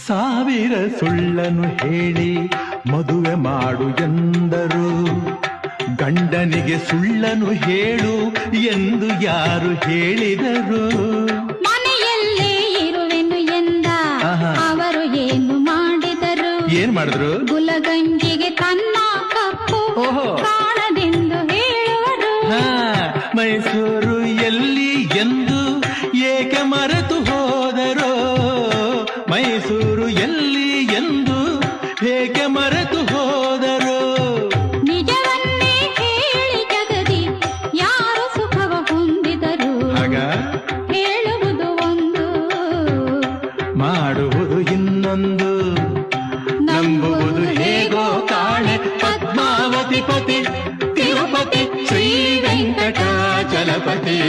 ಸಾವಿರ ಸುಳ್ಳನ್ನು ಹೇಳಿ ಮದುವೆ ಮಾಡು ಎಂದರು. ಗಂಡನಿಗೆ ಸುಳ್ಳನ್ನು ಹೇಳು ಎಂದು ಯಾರು ಹೇಳಿದರು? ಮನೆಯಲ್ಲೇ ಇರುವೆನು ಎಂದ ಅವರು ಏನು ಮಾಡಿದರು? ಏನ್ ಮಾಡಿದ್ರು? ಗುಲಗಂಜಿಗೆ ತನ್ನ ಕಪ್ಪು ಕಾಣದೆಂದು ಹೇಳುವರು. ಮೈಸೂರು ಎಲ್ಲಿ ಎಂದು ಏಕೆ ಮರೆತು ಹೋದರೋ? ಮೈಸೂರು ಎಲ್ಲಿ ಎಂದು ಏಕೆ ಮರೆತು ಹೋದರೋ? ನಿಜವನ್ನೇ ಹೇಳಿ ಜಗದಿ ಯಾರು ಸುಖವ ಹೊಂದಿದರು? ಆಗ ಹೇಳುವುದು ಒಂದು, ಮಾಡುವುದು ಇನ್ನೊಂದು. ನಂಬುವುದು ಹೇಗೋ ಕಾಣೆ ಪದ್ಮಾವತಿ ಪತಿ ತಿರುಪತಿ ಶ್ರೀ ವೆಂಕಟಾಚಲಪತಿ.